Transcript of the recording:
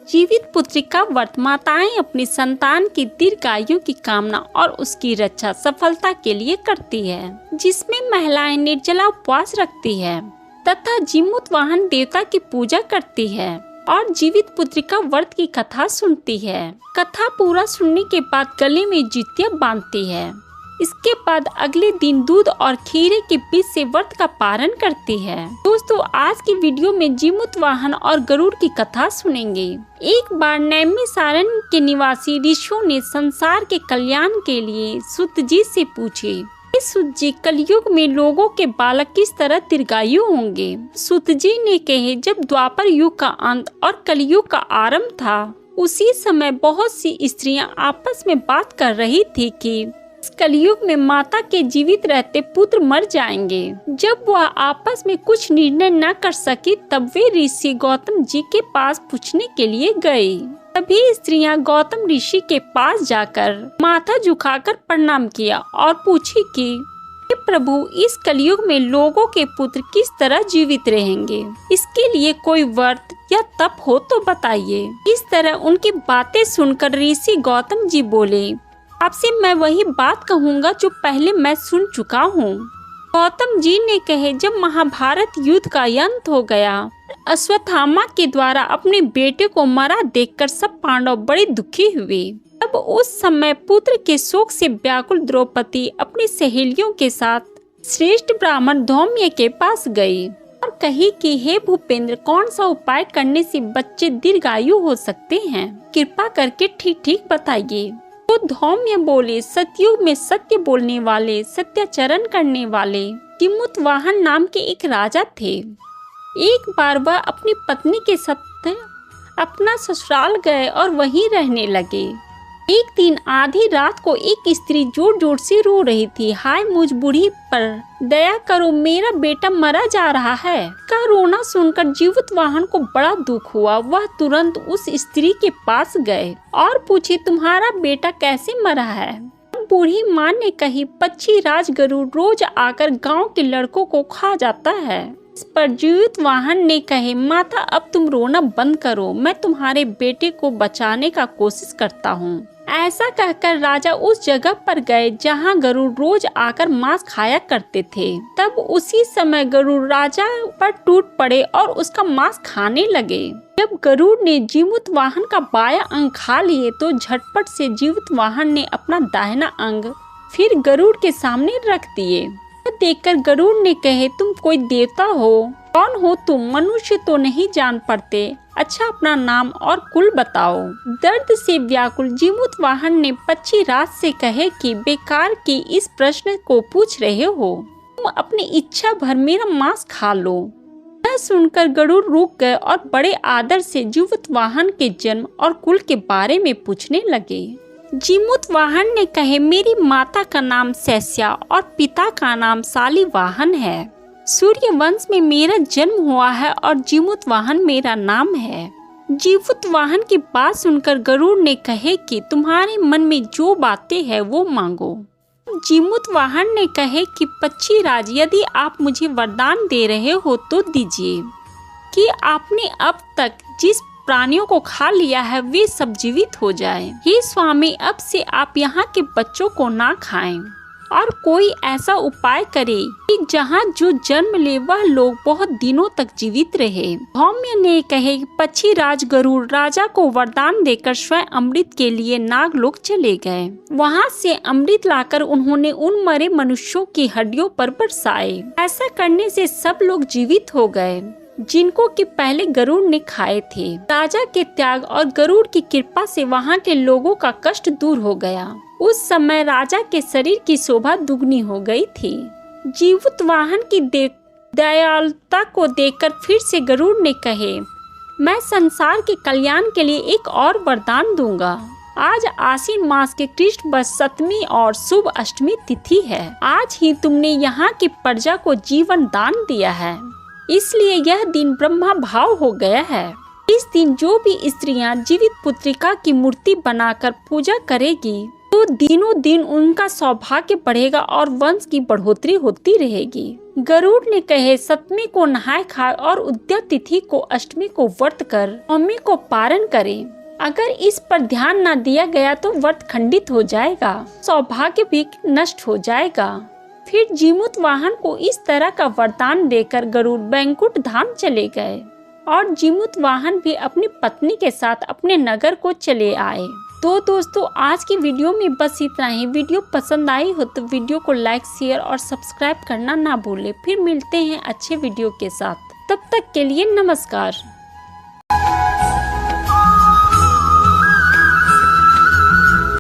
जीवित पुत्रिका व्रत माताएं अपनी संतान की दीर्घायु की कामना और उसकी रक्षा सफलता के लिए करती है, जिसमें महिलाएं निर्जला उपवास रखती है तथा जीमूत वाहन देवता की पूजा करती है और जीवित पुत्रिका व्रत की कथा सुनती है। कथा पूरा सुनने के बाद गले में जितिया बांधती है। इसके बाद अगले दिन दूध और खीरे के बीच से व्रत का पारण करती है। दोस्तों, आज की वीडियो में जीमूत वाहन और गरुड़ की कथा सुनेंगे। एक बार नैमिषारण्य के निवासी ऋषियों ने संसार के कल्याण के लिए सूत जी से पूछे, सूत जी, कलयुग में लोगों के बालक किस तरह दीर्घायु होंगे? सूत जी ने कहे, जब द्वापर युग का अंत और कलयुग का आरंभ था, उसी समय बहुत सी स्त्रियां आपस में बात कर रही थी कि इस कलयुग में माता के जीवित रहते पुत्र मर जाएंगे। जब वह आपस में कुछ निर्णय न कर सकी, तब वे ऋषि गौतम जी के पास पूछने के लिए गए। सभी स्त्रियां गौतम ऋषि के पास जाकर माथा झुकाकर प्रणाम किया और पूछी कि हे प्रभु, इस कलयुग में लोगों के पुत्र किस तरह जीवित रहेंगे? इसके लिए कोई व्रत या तप हो तो बताइए। इस तरह उनकी बातें सुनकर ऋषि गौतम जी बोले, आपसे मैं वही बात कहूँगा जो पहले मैं सुन चुका हूँ। गौतम जी ने कहे, जब महाभारत युद्ध का अंत हो गया, अश्वत्थामा के द्वारा अपने बेटे को मरा देखकर सब पांडव बड़े दुखी हुए। तब उस समय पुत्र के शोक से व्याकुल द्रौपदी अपनी सहेलियों के साथ श्रेष्ठ ब्राह्मण धौम्य के पास गई और कही कि हे भूपेंद्र, कौन सा उपाय करने से बच्चे दीर्घायु हो सकते हैं? कृपा करके ठीक ठीक बताइए। तो धौम्य बोले, सतयुग में सत्य बोलने वाले, सत्याचरण करने वाले जीमूत वाहन नाम के एक राजा थे। एक बार वह अपनी पत्नी के साथ अपना ससुराल गए और वहीं रहने लगे। एक दिन आधी रात को एक स्त्री जोर जोर से रो रही थी, हाय मुझ बूढ़ी पर दया करो, मेरा बेटा मरा जा रहा है। का रोना सुनकर जीवित वाहन को बड़ा दुख हुआ। वह तुरंत उस स्त्री के पास गए और पूछे, तुम्हारा बेटा कैसे मरा है? बूढ़ी माँ ने कही, पक्षी राज गरुड़ रोज आकर गांव के लड़कों को खा जाता है। इस पर जीवित वाहन ने कहे, माता अब तुम रोना बंद करो, मैं तुम्हारे बेटे को बचाने का कोशिश करता हूँ। ऐसा कहकर राजा उस जगह पर गए जहाँ गरुड़ रोज आकर मांस खाया करते थे। तब उसी समय गरुड़ राजा पर टूट पड़े और उसका मांस खाने लगे। जब गरुड़ ने जीमूत वाहन का बायां अंग खा लिए तो झटपट से जीवित वाहन ने अपना दाहिना अंग फिर गरुड़ के सामने रख दिए। देखकर गरुड़ ने कहे, तुम कोई देवता हो? कौन हो तुम? मनुष्य तो नहीं जान पड़ते। अच्छा, अपना नाम और कुल बताओ। दर्द से व्याकुल जीमूत वाहन ने पक्षी राज से कहे कि बेकार की इस प्रश्न को पूछ रहे हो, तुम अपनी इच्छा भर मेरा मांस खा लो। यह सुनकर गरुड़ रुक गए और बड़े आदर से जीवित वाहन के जन्म और कुल के बारे में पूछने लगे। जीमूत वाहन ने कहे, मेरी माता का नाम शैस्या और पिता का नाम शालिवाहन है। सूर्य वंश में मेरा जन्म हुआ है और जीमूत वाहन मेरा नाम है। जीमूत वाहन की बात सुनकर गरुड़ ने कहे कि तुम्हारे मन में जो बातें हैं वो मांगो। जीमूत वाहन ने कहे कि पक्षी राज, यदि आप मुझे वरदान दे रहे हो तो दीजिए कि आपने अब तक जिस प्राणियों को खा लिया है वे सब जीवित हो जाए। हे स्वामी, अब से आप यहाँ के बच्चों को ना खाएं और कोई ऐसा उपाय करे कि जहाँ जो जन्म ले वह लोग बहुत दिनों तक जीवित रहे। धौम्य ने कहे, पक्षी राज गरुड़ राजा को वरदान देकर स्वयं अमृत के लिए नागलोक चले गए। वहाँ से अमृत लाकर उन्होंने उन मरे मनुष्यों की हड्डियों पर बरसाए। ऐसा करने से सब लोग जीवित हो गए जिनको कि पहले गरुड़ ने खाए थे। राजा के त्याग और गरुड़ की कृपा से वहाँ के लोगों का कष्ट दूर हो गया। उस समय राजा के शरीर की शोभा दुगनी हो गई थी। जीवित वाहन की दयालुता को देखकर फिर से गरुड़ ने कहे, मैं संसार के कल्याण के लिए एक और वरदान दूंगा। आज आश्विन मास के कृष्ण पक्ष सप्तमी और शुभ अष्टमी तिथि है। आज ही तुमने यहाँ की प्रजा को जीवन दान दिया है, इसलिए यह दिन ब्रह्मा भाव हो गया है। इस दिन जो भी स्त्रियां जीवित पुत्रिका की मूर्ति बनाकर पूजा करेगी तो दिनों दिन उनका सौभाग्य बढ़ेगा और वंश की बढ़ोतरी होती रहेगी। गरुड़ ने कहे सप्तमी को नहाय खाए और उद्या तिथि को अष्टमी को व्रत कर नवमी को पारण करें। अगर इस पर ध्यान न दिया गया तो व्रत खंडित हो जाएगा, सौभाग्य भी नष्ट हो जाएगा। फिर जीमूत वाहन को इस तरह का वरदान देकर गरुड़ बैकुंठ धाम चले गए और जीमूत वाहन भी अपनी पत्नी के साथ अपने नगर को चले आए। तो दोस्तों आज की वीडियो में बस इतना ही। वीडियो पसंद आई हो तो वीडियो को लाइक, शेयर और सब्सक्राइब करना ना भूलें। फिर मिलते हैं अच्छे वीडियो के साथ, तब तक के लिए नमस्कार।